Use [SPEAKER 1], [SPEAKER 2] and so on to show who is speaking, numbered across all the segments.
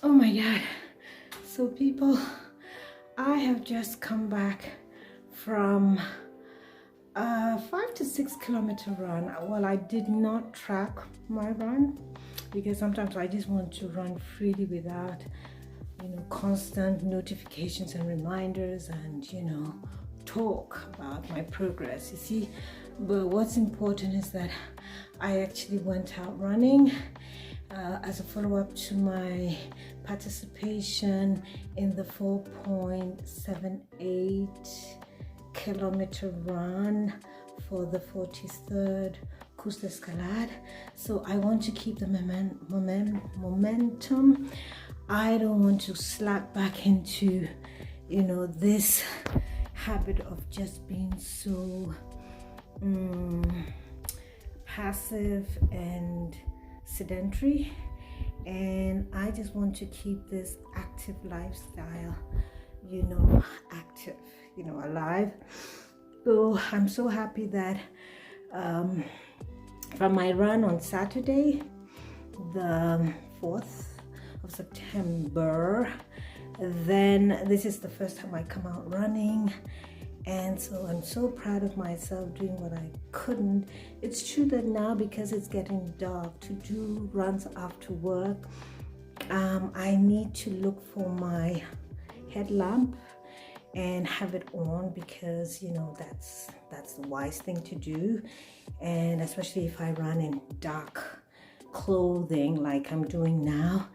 [SPEAKER 1] Oh my God. So people, I have just come back from a 5 to 6 kilometer run. Well, I did not track my run because sometimes I just want to run freely without, constant notifications and reminders and, talk about my progress. You see, but what's important is that I actually went out running as a follow-up to my participation in the 4.78 kilometer run for the 43rd Coast Escalade. So I want to keep the momentum. I don't want to slap back into, this habit of just being so passive and sedentary, and I just want to keep this active lifestyle, active, alive. So I'm so happy that from my run on Saturday, the 4th of September, then this is the first time I come out running. And so I'm so proud of myself doing what I couldn't. It's true that now, because it's getting dark, to do runs after work, I need to look for my headlamp and have it on, because that's the wise thing to do. And especially if I run in dark clothing like I'm doing now.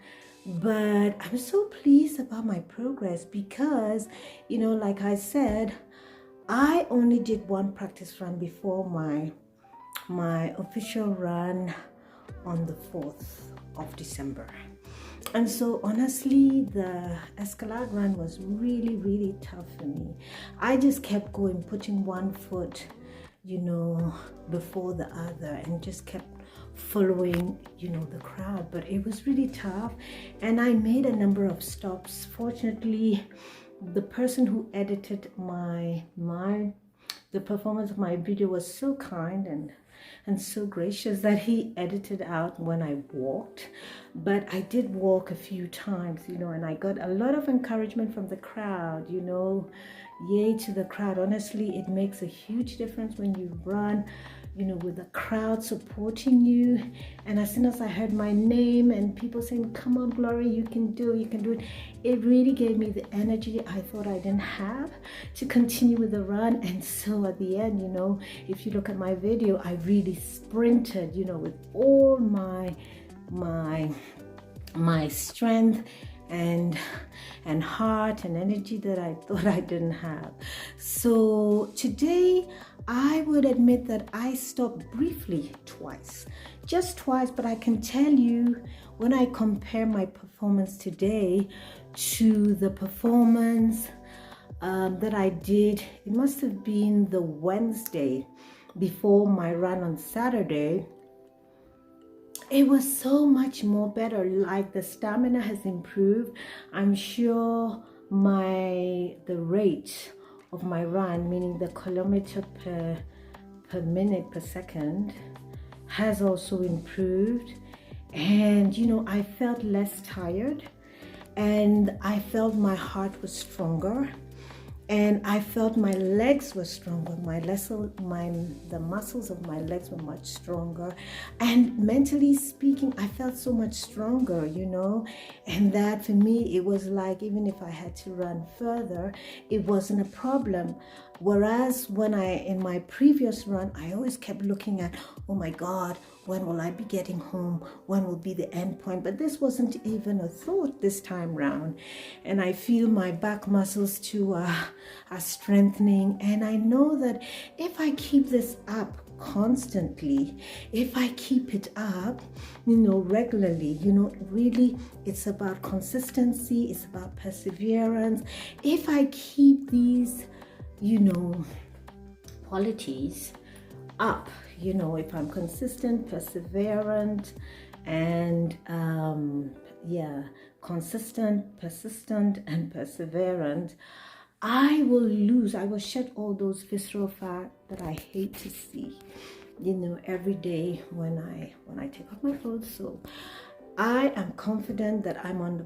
[SPEAKER 1] But I'm so pleased about my progress because, like I said, I only did one practice run before my official run on the 4th of December. And so honestly, the Escalade run was really, really tough for me. I just kept going, putting one foot, before the other, and just kept following, the crowd. But it was really tough, and I made a number of stops. Fortunately, the person who edited the performance of my video was so kind and so gracious that he edited out when I walked. But I did walk a few times, and I got a lot of encouragement from the crowd, yay to the crowd. Honestly, it makes a huge difference when you run, with the crowd supporting you. And as soon as I heard my name and people saying, "Come on, Glory, you can do it," it really gave me the energy I thought I didn't have to continue with the run. And so at the end, if you look at my video, I really sprinted, with all my strength and heart and energy that I thought I didn't have. So today, I would admit that I stopped briefly just twice, but I can tell you, when I compare my performance today to the performance that I did, it must have been the Wednesday before my run on Saturday. It was so much more better. Like, the stamina has improved. I'm sure the rate of my run, meaning the kilometer per minute per second, has also improved. And I felt less tired, and I felt my heart was stronger, and I felt my legs were stronger. The muscles of my legs were much stronger, and mentally speaking, I felt so much stronger, and that for me, it was like, even if I had to run further, it wasn't a problem. Whereas in my previous run, I always kept looking at, oh my God, when will I be getting home? When will be the end point? But this wasn't even a thought this time round. And I feel my back muscles too are strengthening. And I know that if I keep this up constantly, if I keep it up, regularly, really, it's about consistency, it's about perseverance. If I keep these, qualities up, if I'm consistent, perseverant, and consistent, persistent, and perseverant, I will shed all those visceral fat that I hate to see, every day when I take off my clothes. So I am confident that I'm on the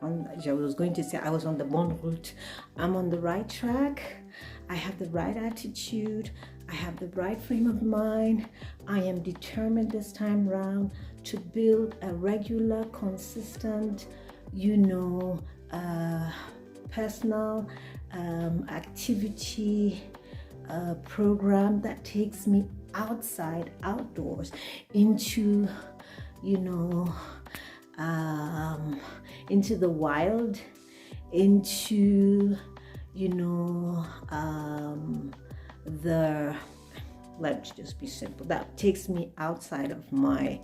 [SPEAKER 1] I was going to say I was on the bon route. I'm on the right track. I have the right attitude. I have the right frame of mind. I am determined this time round to build a regular, consistent, personal activity program that takes me outdoors, into into the wild, into the let's just be simple, that takes me outside of my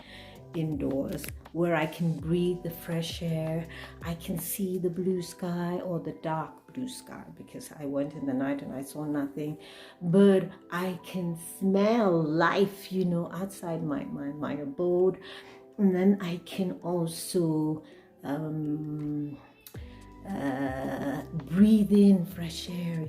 [SPEAKER 1] indoors, where I can breathe the fresh air. I can see the blue sky, or the dark blue sky, because I went in the night and I saw nothing, but I can smell life, outside my abode. And then I can also breathe in fresh air,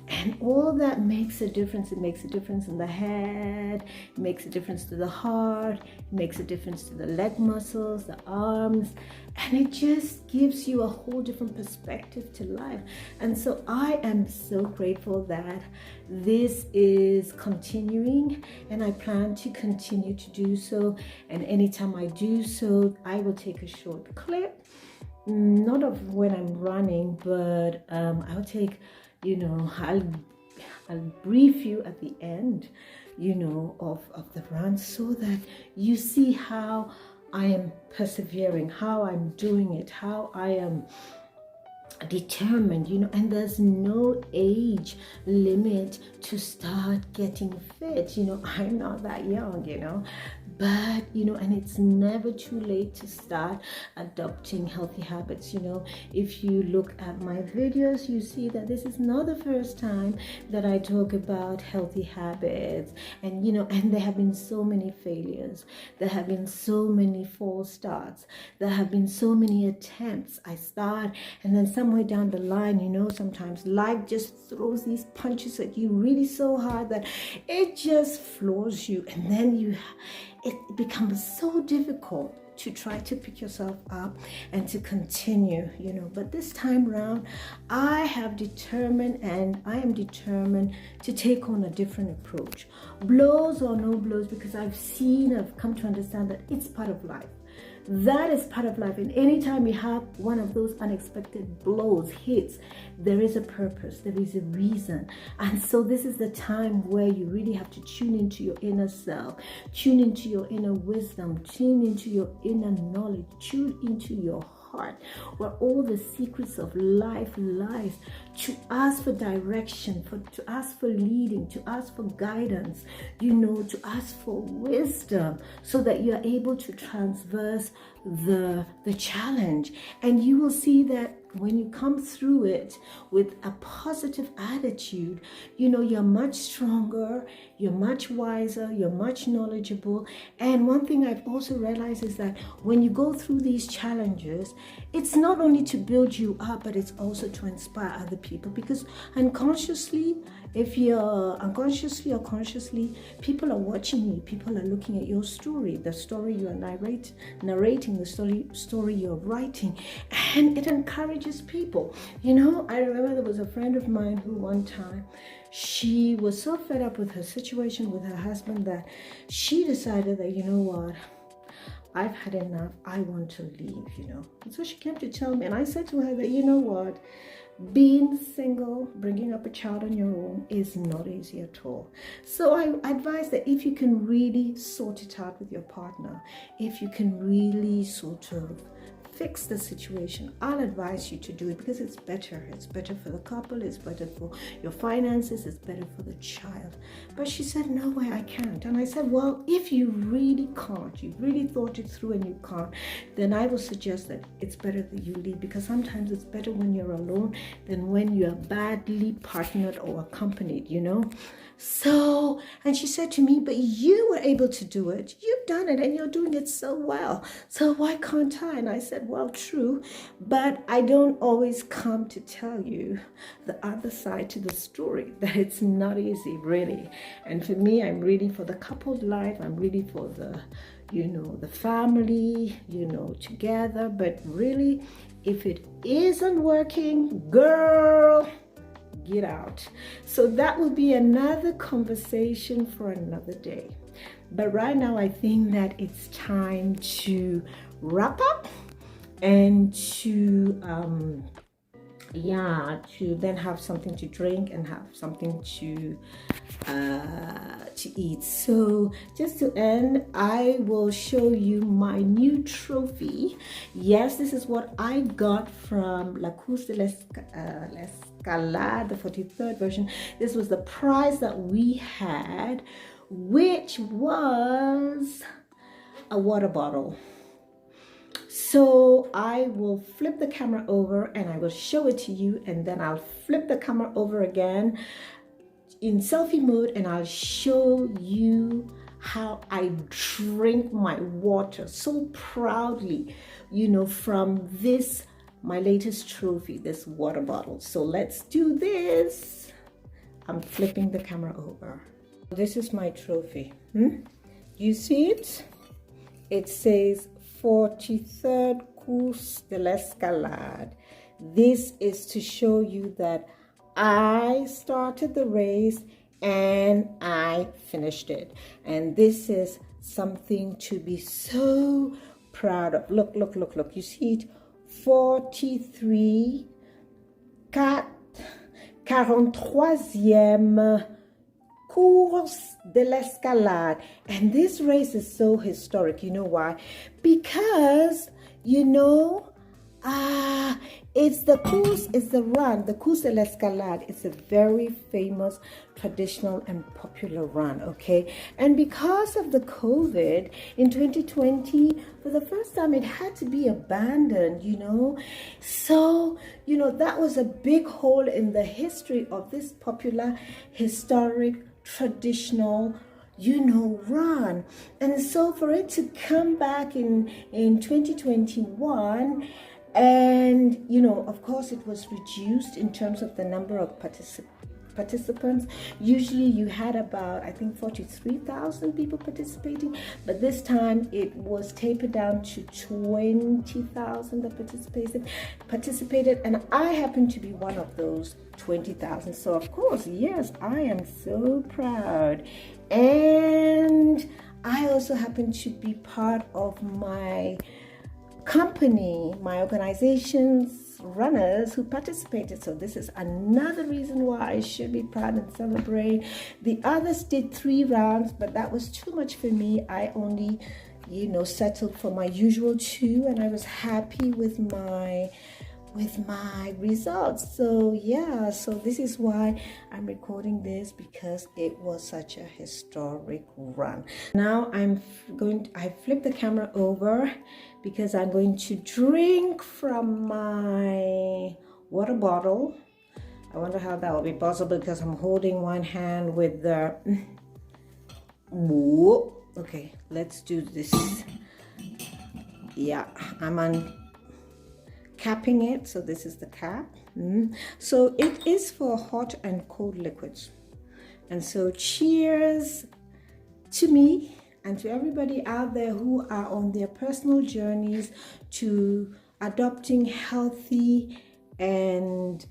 [SPEAKER 1] and all that makes a difference. It makes a difference in the head, it makes a difference to the heart, it makes a difference to the leg muscles, the arms, and it just gives you a whole different perspective to life. And so I am so grateful that this is continuing, and I plan to continue to do so. And anytime I do so, I will take a short clip, not of when I'm running, but I'll take, I'll brief you at the end, of the run, so that you see how I am persevering, how I'm doing it, how I am determined, and there's no age limit to start getting fit. I'm not that young, but and it's never too late to start adopting healthy habits. If you look at my videos, you see that this is not the first time that I talk about healthy habits, and and there have been so many failures, there have been so many false starts, there have been so many attempts. I start, and then somewhere down the line, sometimes life just throws these punches at you really so hard that it just floors you, and then it becomes so difficult to try to pick yourself up and to continue, But this time round, I am determined to take on a different approach. Blows or no blows, because I've come to understand that it's part of life. That is part of life. And anytime you have one of those unexpected blows, hits, there is a purpose, there is a reason. And so this is the time where you really have to tune into your inner self, tune into your inner wisdom, tune into your inner knowledge, tune into your heart, where all the secrets of life lies, to ask for direction, to ask for leading, to ask for guidance, to ask for wisdom, so that you're able to transverse the challenge. And you will see that when you come through it with a positive attitude, you're much stronger, you're much wiser, you're much knowledgeable. And one thing I've also realized is that when you go through these challenges, it's not only to build you up, but it's also to inspire other people. Because unconsciously, if you're unconsciously or consciously, people are watching you, people are looking at your story, the story you are narrating, the story you're writing, and it encourages people. I remember there was a friend of mine who one time, she was so fed up with her situation with her husband that she decided that, I've had enough, I want to leave, And so she came to tell me, and I said to her that, being single, bringing up a child on your own is not easy at all. So I advise that if you can really sort it out with your partner, if you can really sort of fix the situation, I'll advise you to do it, because it's better. It's better for the couple, it's better for your finances, it's better for the child. But she said, no way, I can't. And I said, well, if you really can't, you've really thought it through and you can't, then I will suggest that it's better that you leave, because sometimes it's better when you're alone than when you're badly partnered or accompanied, So, and she said to me, but you were able to do it. You've done it and you're doing it so well. So why can't I? And I said, well, true, but I don't always come to tell you the other side to the story, that it's not easy, really. And for me, I'm really for the coupled life. I'm really for the, the family, together. But really, if it isn't working, girl, get out. So that will be another conversation for another day. But right now, I think that it's time to wrap up and to then have something to drink and have something to eat. So just to end, I will show you my new trophy. Yes, this is what I got from La Course de l'Escalade, the 43rd version. This was the prize that we had, which was a water bottle. So I will flip the camera over and I will show it to you, and then I'll flip the camera over again in selfie mode and I'll show you how I drink my water so proudly, from this, my latest trophy, this water bottle. So let's do this. I'm flipping the camera over. This is my trophy. You see it? It says 43rd Course de l'Escalade. This is to show you that I started the race and I finished it. And this is something to be so proud of. Look. You see it? 43e Course de l'Escalade. And this race is so historic. You know why? Because, it's the Course de l'Escalade. It's a very famous, traditional, and popular run, okay? And because of the COVID in 2020, for the first time, it had to be abandoned, So, that was a big hole in the history of this popular, historic, traditional run. And so for it to come back in 2021, and of course it was reduced in terms of the number of participants. Usually you had about, I think, 43,000 people participating, but this time it was tapered down to 20,000 that participated, and I happen to be one of those 20,000. So of course, yes, I am so proud. And I also happen to be part of my company, my organization's runners who participated. So this is another reason why I should be proud and celebrate. The others did 3 rounds, but that was too much for me. I only, settled for my usual 2, and I was happy with my results. So yeah, so this is why I'm recording this, because it was such a historic run. Now I flipped the camera over because I'm going to drink from my water bottle. I wonder how that will be possible because I'm holding one hand with the okay, let's do this. Yeah, I'm capping it. So this is the cap. So it is for hot and cold liquids. And so cheers to me and to everybody out there who are on their personal journeys to adopting healthy and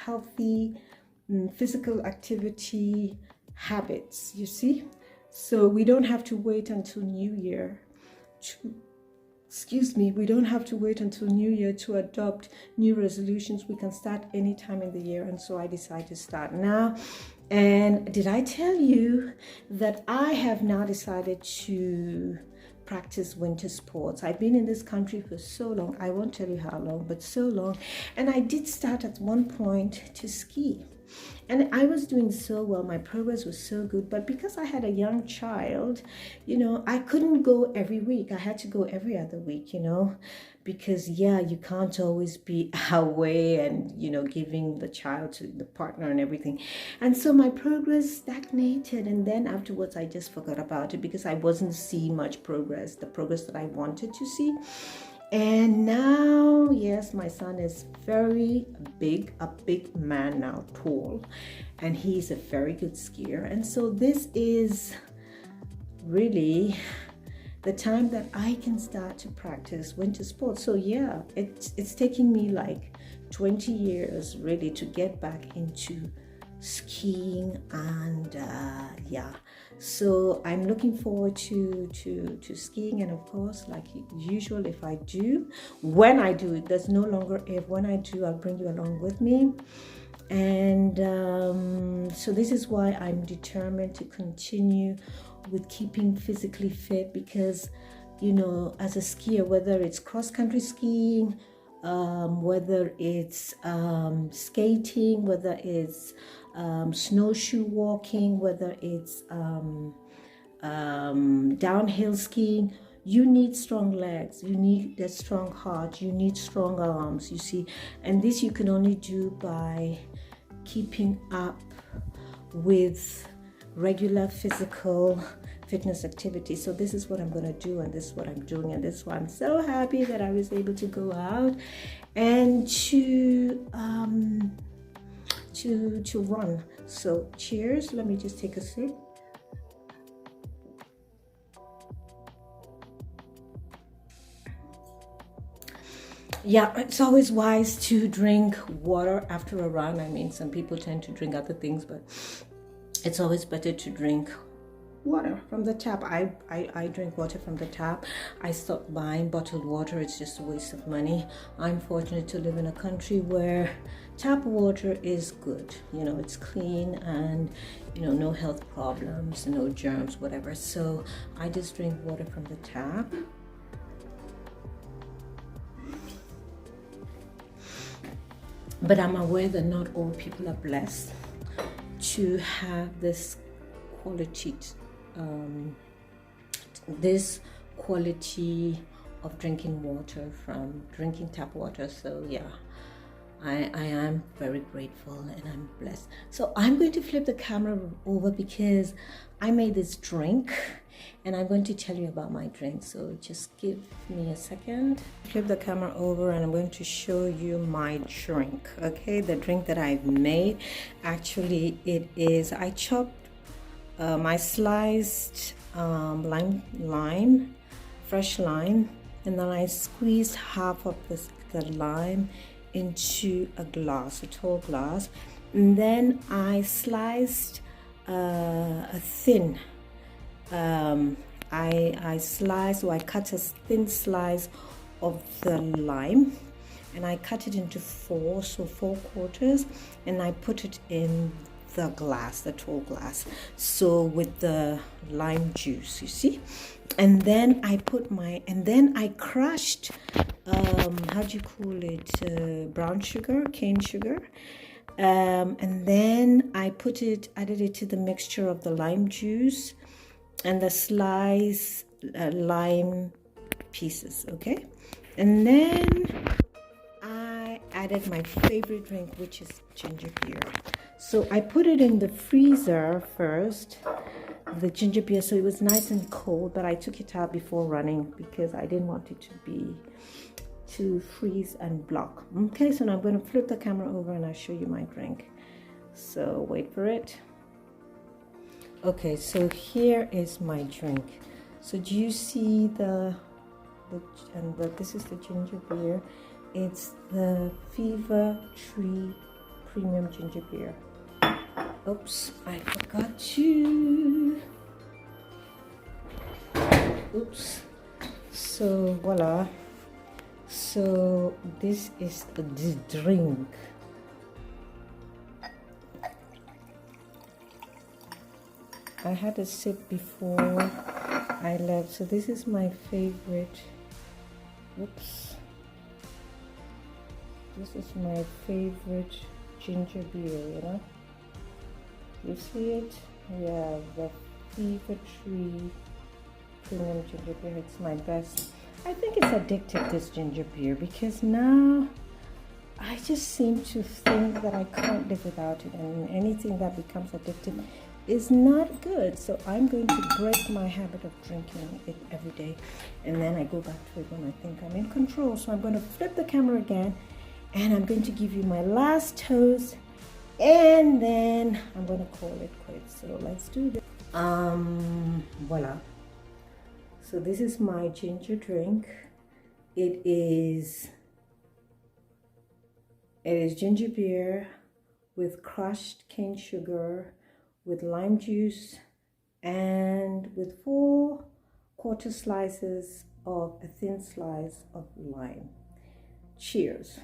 [SPEAKER 1] healthy physical activity habits, you see. So we don't have to wait until New Year we don't have to wait until New Year to adopt new resolutions. We can start any time in the year. And so I decided to start now. And did I tell you that I have now decided to practice winter sports? I've been in this country for so long. I won't tell you how long, but so long. And I did start at one point to ski. And I was doing so well. My progress was so good. But because I had a young child, I couldn't go every week. I had to go every other week, because, you can't always be away and, giving the child to the partner and everything. And so my progress stagnated. And then afterwards, I just forgot about it because I wasn't seeing much progress, the progress that I wanted to see. And now, yes, my son is very big, a big man now, tall, and he's a very good skier. And so this is really the time that I can start to practice winter sports. So yeah, it's taking me like 20 years really to get back into skiing, and yeah, so I'm looking forward to skiing. And of course, like usual, when I do it, there's no longer if, when I do, I'll bring you along with me. And so this is why I'm determined to continue with keeping physically fit, because you know, as a skier, whether it's cross-country skiing, whether it's skating, whether it's snowshoe walking, whether it's downhill skiing, you need strong legs, you need a strong heart, you need strong arms, you see. And this you can only do by keeping up with regular physical fitness activity. So this is what I'm going to do, and this is what I'm doing, and this is why I'm so happy that I was able to go out and to run. So cheers. Let me just take a sip. Yeah, it's always wise to drink water after a run. I mean, some people tend to drink other things, but it's always better to drink water from the tap. I drink water from the tap. I stopped buying bottled water. It's just a waste of money. I'm fortunate to live in a country where tap water is good. You know, it's clean, and you know, no health problems, no germs, whatever. So I just drink water from the tap. But I'm aware that not all people are blessed to have this quality of drinking water, from drinking tap water. So yeah, I am very grateful and I'm blessed. So I'm going to flip the camera over because I made this drink and I'm going to tell you about my drink. So just give me a second. Flip the camera over and I'm going to show you my drink. Okay, the drink that I've made. Actually, it is, I chopped my sliced lime, fresh lime, and then I squeezed half of the lime into a glass, a tall glass, and then I sliced a thin I cut a thin slice of the lime, and I cut it into four quarters, and I put it in the glass, the tall glass, so with the lime juice, you see. And then I crushed how do you call it, brown sugar, cane sugar, and then I added it to the mixture of the lime juice and the sliced lime pieces. Okay, and then I added my favorite drink, which is ginger beer. So I put it in the freezer first, the ginger beer, so it was nice and cold, but I took it out before running because I didn't want it to freeze and block. Okay, so now I'm going to flip the camera over and I'll show you my drink. So wait for it. Okay, so here is my drink. So do you see this is the ginger beer. It's the Fever Tree Premium Ginger Beer. Oops, I forgot to. Oops. So voila. So this is the drink. I had a sip before I left. So this is my favorite. Oops. This is my favorite ginger beer, you know. You see it? Yeah, the Fever Tree Premium Ginger Beer. It's my best. I think it's addictive, this ginger beer, because now I just seem to think that I can't live without it, and anything that becomes addictive is not good. So I'm going to break my habit of drinking it every day, and then I go back to it when I think I'm in control. So I'm going to flip the camera again, and I'm going to give you my last toast, and then I'm going to call it quits. So let's do this. Voila. So this is my ginger drink. It is ginger beer with crushed cane sugar, with lime juice, and with 4/4 slices of a thin slice of lime. Cheers.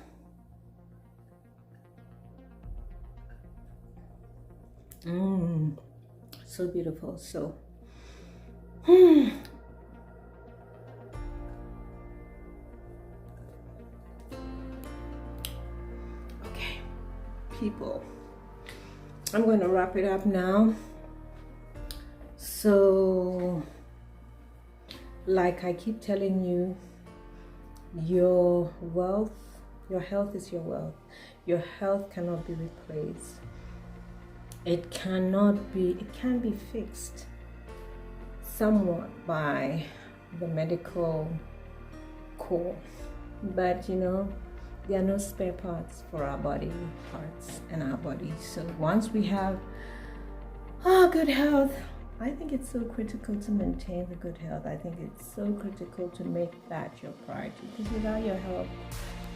[SPEAKER 1] So beautiful. So okay, people, I'm going to wrap it up now. So like I keep telling you, your wealth, your health is your wealth. Your health cannot be replaced. It can be fixed somewhat by the medical core, but you know, there are no spare parts for our body parts and our body. So once we have good health, I think it's so critical to maintain the good health. I think it's so critical to make that your priority, because without your health,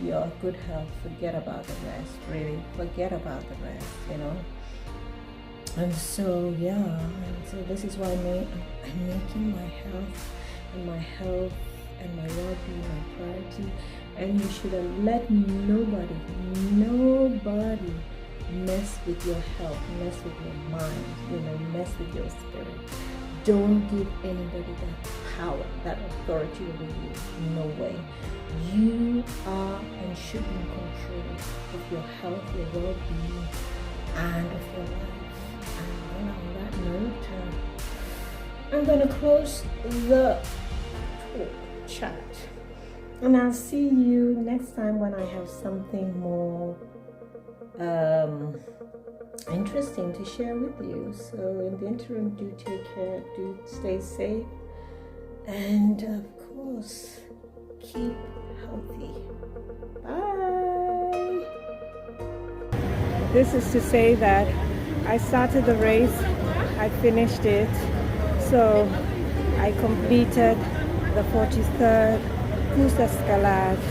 [SPEAKER 1] your good health, forget about the rest. Really forget about the rest, you know. And so yeah, and so this is why I'm making my health and my well-being my priority. And you should let nobody mess with your health, mess with your mind, you know, mess with your spirit. Don't give anybody that power, that authority over you. No way. You are and should be in control of your health, your well-being, and of your life. And then on that note, I'm going to close the chat. And I'll see you next time when I have something more interesting to share with you. So in the interim, do take care, do stay safe, and of course, keep healthy. Bye. This is to say that I started the race, I finished it, so I completed the 43rd Course Escalade,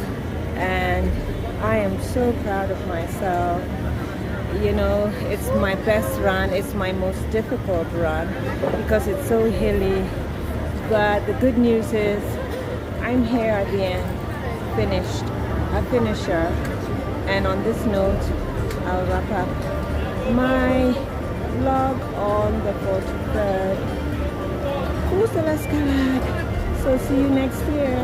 [SPEAKER 1] and I am so proud of myself. You know, it's my best run, it's my most difficult run because it's so hilly, but the good news is I'm here at the end, finished, a finisher. And on this note, I'll wrap up my vlog on the 43rd Course Escalade. So see you next year.